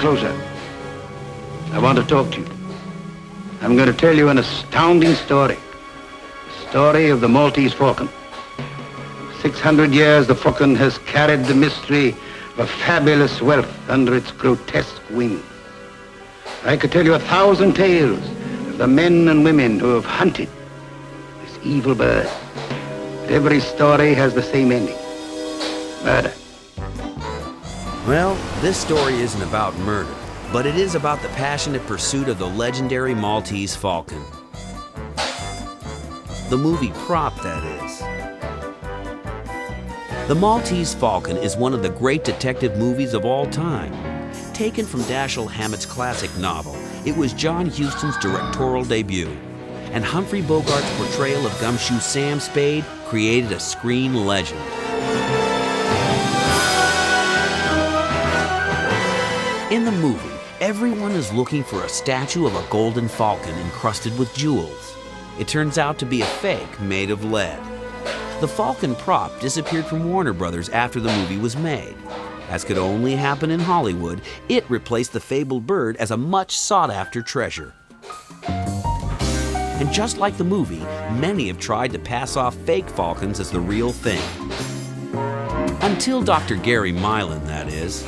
closer. I want to talk to you. I'm going to tell you an astounding story. The story of the Maltese Falcon. 600 years the falcon has carried the mystery of a fabulous wealth under its grotesque wings. I could tell you 1,000 tales of the men and women who have hunted this evil bird. But every story has the same ending. Murder. Well, this story isn't about murder, but it is about the passionate pursuit of the legendary Maltese Falcon. The movie prop, that is. The Maltese Falcon is one of the great detective movies of all time. Taken from Dashiell Hammett's classic novel, it was John Huston's directorial debut, and Humphrey Bogart's portrayal of Gumshoe Sam Spade created a screen legend. In the movie, everyone is looking for a statue of a golden falcon encrusted with jewels. It turns out to be a fake made of lead. The falcon prop disappeared from Warner Brothers after the movie was made. As could only happen in Hollywood, it replaced the fabled bird as a much sought-after treasure. And just like the movie, many have tried to pass off fake falcons as the real thing. Until Dr. Gary Milan, that is.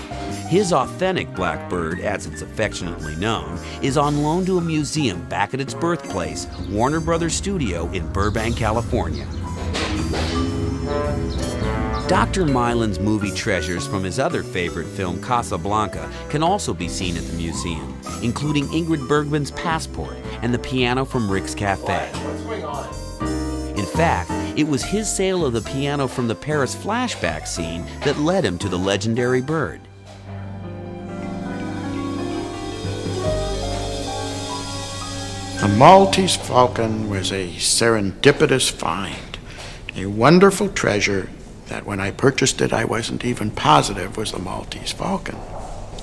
His authentic black bird, as it's affectionately known, is on loan to a museum back at its birthplace, Warner Brothers Studio in Burbank, California. Dr. Milan's movie treasures from his other favorite film, Casablanca, can also be seen at the museum, including Ingrid Bergman's passport and the piano from Rick's Cafe. In fact, it was his sale of the piano from the Paris flashback scene that led him to the legendary bird. The Maltese Falcon was a serendipitous find, a wonderful treasure that when I purchased it I wasn't even positive was the Maltese Falcon.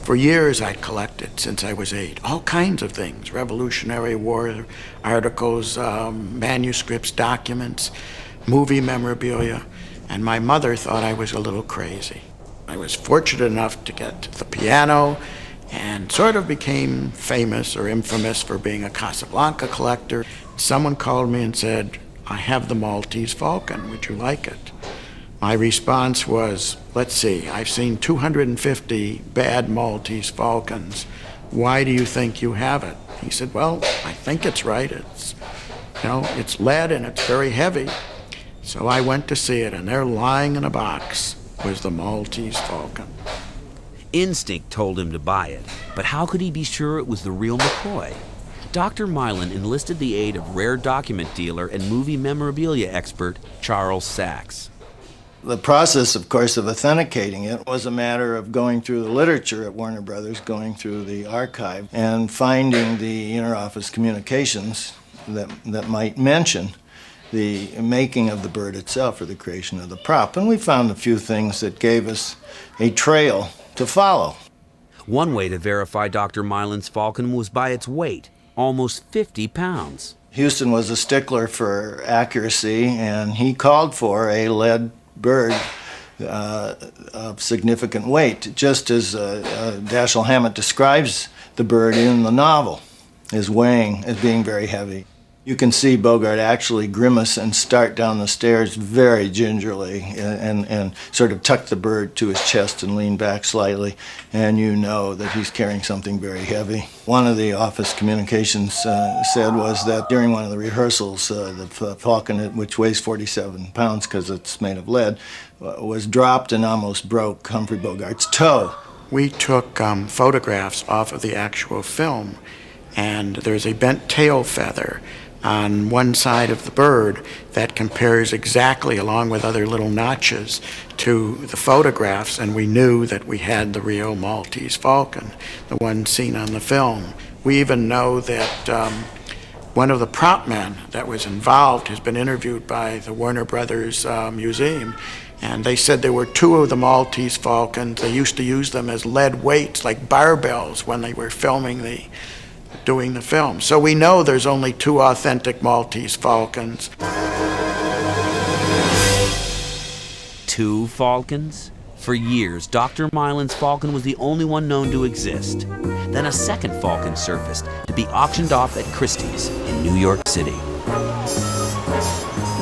For years I'd collected, since I was 8, all kinds of things, Revolutionary War articles, manuscripts, documents, movie memorabilia, and my mother thought I was a little crazy. I was fortunate enough to get the piano and sort of became famous or infamous for being a Casablanca collector. Someone called me and said, "I have the Maltese Falcon, would you like it?" My response was, "Let's see, I've seen 250 bad Maltese Falcons. Why do you think you have it?" He said, "Well, I think it's right. It's lead and it's very heavy." So I went to see it, and there lying in a box was the Maltese Falcon. Instinct told him to buy it, but how could he be sure it was the real McCoy? Dr. Milan enlisted the aid of rare document dealer and movie memorabilia expert Charles Sachs. The process, of course, of authenticating it was a matter of going through the literature at Warner Brothers, going through the archive, and finding the inter-office communications that might mention the making of the bird itself or the creation of the prop. And we found a few things that gave us a trail to follow. One way to verify Dr. Milan's falcon was by its weight, almost 50 pounds. Huston was a stickler for accuracy, and he called for a lead bird of significant weight, just as Dashiell Hammett describes the bird in the novel, as weighing, as being very heavy. You can see Bogart actually grimace and start down the stairs very gingerly and sort of tuck the bird to his chest and lean back slightly, and you know that he's carrying something very heavy. One of the office communications said was that during one of the rehearsals, the falcon, which weighs 47 pounds because it's made of lead, was dropped and almost broke Humphrey Bogart's toe. We took photographs off of the actual film, and there's a bent tail feather on one side of the bird that compares exactly, along with other little notches, to the photographs, and we knew that we had the real Maltese Falcon, the one seen on the film. We even know that one of the prop men that was involved has been interviewed by the Warner Brothers Museum, and they said there were 2 of the Maltese Falcons. They used to use them as lead weights, like barbells, when they were doing the film. So we know there's only 2 authentic Maltese Falcons. 2 falcons? For years, Dr. Milan's falcon was the only one known to exist. Then a second falcon surfaced to be auctioned off at Christie's in New York City.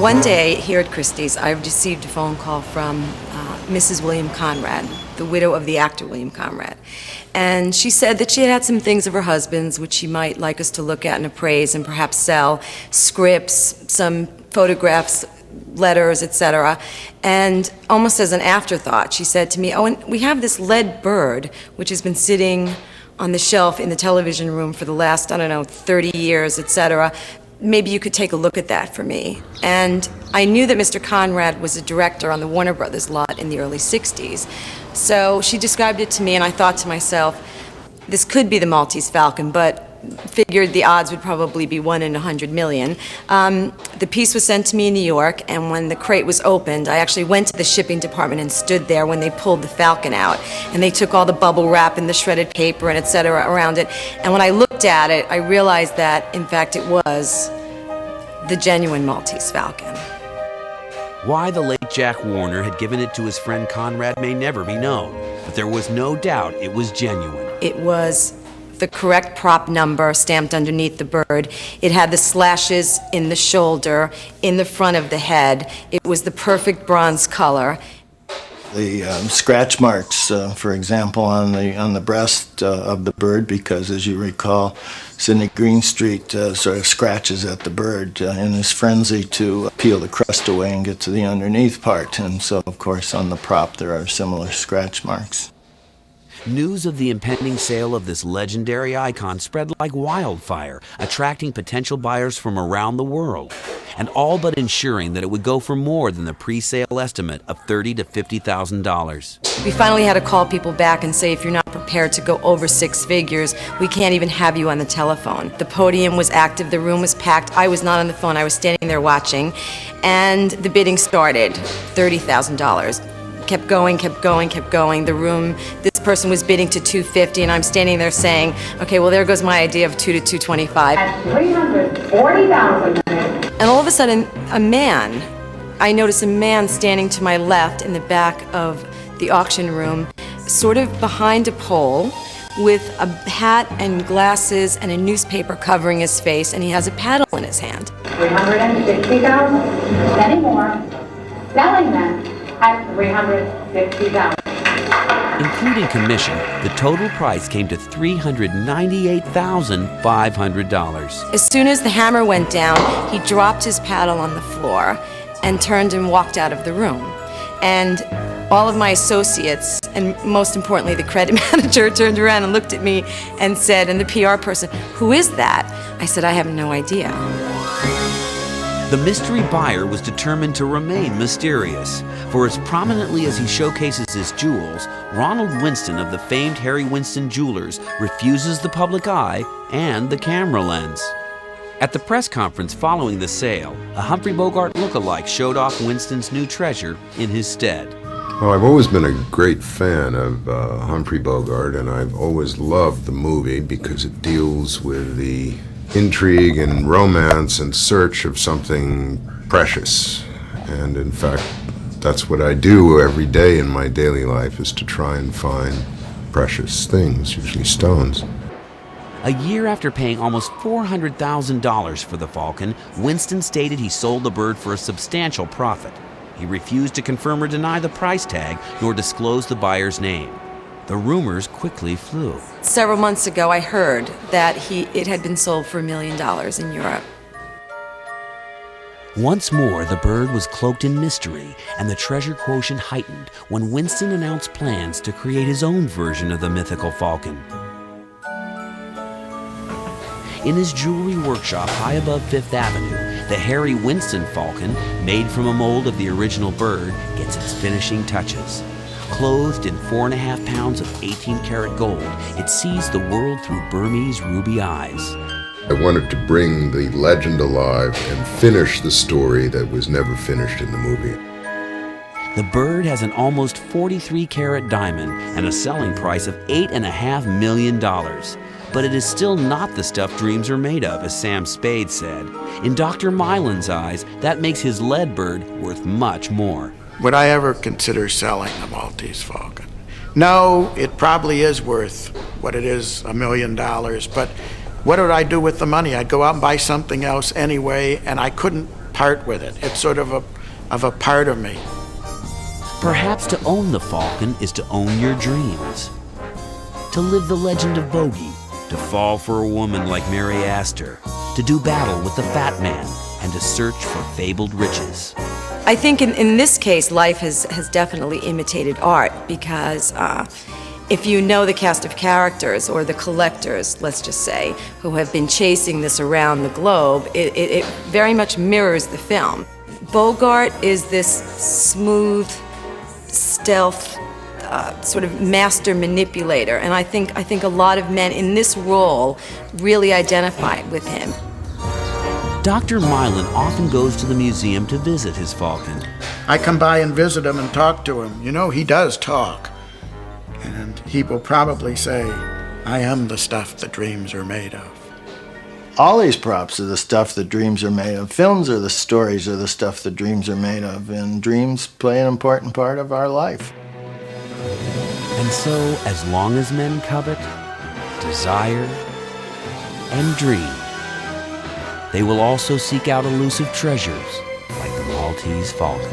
One day here at Christie's, I received a phone call from Mrs. William Conrad, the widow of the actor William Conrad. And she said that she had some things of her husband's which she might like us to look at and appraise and perhaps sell, scripts, some photographs, letters, etc. And almost as an afterthought, she said to me, "Oh, and we have this lead bird which has been sitting on the shelf in the television room for the last, 30 years, etc. Maybe you could take a look at that for me." And I knew that Mr. Conrad was a director on the Warner Brothers lot in the early 60s. So she described it to me, and I thought to myself, this could be the Maltese Falcon, but figured the odds would probably be 1 in 100 million. The piece was sent to me in New York, and when the crate was opened, I actually went to the shipping department and stood there when they pulled the Falcon out. And they took all the bubble wrap and the shredded paper and etc. around it. And when I looked at it, I realized that, in fact, it was the genuine Maltese Falcon. Why the late Jack Warner had given it to his friend Conrad may never be known, but there was no doubt it was genuine. It was the correct prop number stamped underneath the bird. It had the slashes in the shoulder, in the front of the head. It was the perfect bronze color. The scratch marks, for example, on the breast of the bird, because as you recall, Sidney Greenstreet sort of scratches at the bird in his frenzy to peel the crust away and get to the underneath part. And so, of course, on the prop there are similar scratch marks. News of the impending sale of this legendary icon spread like wildfire, attracting potential buyers from around the world, and all but ensuring that it would go for more than the pre-sale estimate of $30,000 to $50,000. We finally had to call people back and say, if you're not prepared to go over 6 figures, we can't even have you on the telephone. The podium was active, the room was packed. I was not on the phone, I was standing there watching, and the bidding started, $30,000. Kept going, kept going, kept going. The room, this person was bidding to $250, and I'm standing there saying, okay, well, there goes my idea of $2 to $225. At $340,000. And all of a sudden, I noticed a man standing to my left in the back of the auction room, sort of behind a pole, with a hat and glasses and a newspaper covering his face, and he has a paddle in his hand. $360,000. Any more? Selling them at $360,000. Including commission, the total price came to $398,500. As soon as the hammer went down, he dropped his paddle on the floor and turned and walked out of the room. And all of my associates, and most importantly the credit manager, turned around and looked at me and said, and the PR person, "Who is that?" I said, "I have no idea." The mystery buyer was determined to remain mysterious, for as prominently as he showcases his jewels, Ronald Winston of the famed Harry Winston Jewelers refuses the public eye and the camera lens. At the press conference following the sale, a Humphrey Bogart lookalike showed off Winston's new treasure in his stead. Well, I've always been a great fan of Humphrey Bogart, and I've always loved the movie because it deals with the intrigue and romance and search of something precious. And in fact, that's what I do every day in my daily life, is to try and find precious things, usually stones. A year after paying almost $400,000 for the Falcon, Winston stated he sold the bird for a substantial profit. He refused to confirm or deny the price tag, nor disclose the buyer's name. The rumors quickly flew. Several months ago, I heard that it had been sold for $1 million in Europe. Once more, the bird was cloaked in mystery, and the treasure quotient heightened when Winston announced plans to create his own version of the mythical Falcon. In his jewelry workshop high above Fifth Avenue, the Harry Winston Falcon, made from a mold of the original bird, gets its finishing touches. Clothed in 4.5 pounds of 18-karat gold, it sees the world through Burmese ruby eyes. I wanted to bring the legend alive and finish the story that was never finished in the movie. The bird has an almost 43-karat diamond and a selling price of $8.5 million. But it is still not the stuff dreams are made of, as Sam Spade said. In Dr. Milan's eyes, that makes his lead bird worth much more. Would I ever consider selling the Maltese Falcon? No, it probably is worth what it is, $1 million, but what would I do with the money? I'd go out and buy something else anyway, and I couldn't part with it. It's sort of a part of me. Perhaps to own the Falcon is to own your dreams, to live the legend of Bogey, to fall for a woman like Mary Astor, to do battle with the Fat Man, and to search for fabled riches. I think in this case, life has definitely imitated art because if you know the cast of characters or the collectors, let's just say, who have been chasing this around the globe, it very much mirrors the film. Bogart is this smooth, stealth, sort of master manipulator, and I think a lot of men in this role really identify with him. Dr. Milan often goes to the museum to visit his Falcon. I come by and visit him and talk to him. You know, he does talk. And he will probably say, I am the stuff that dreams are made of. All these props are the stuff that dreams are made of. Films are the stories of the stuff that dreams are made of. And dreams play an important part of our life. And so, as long as men covet, desire, and dream, they will also seek out elusive treasures like the Maltese Falcon.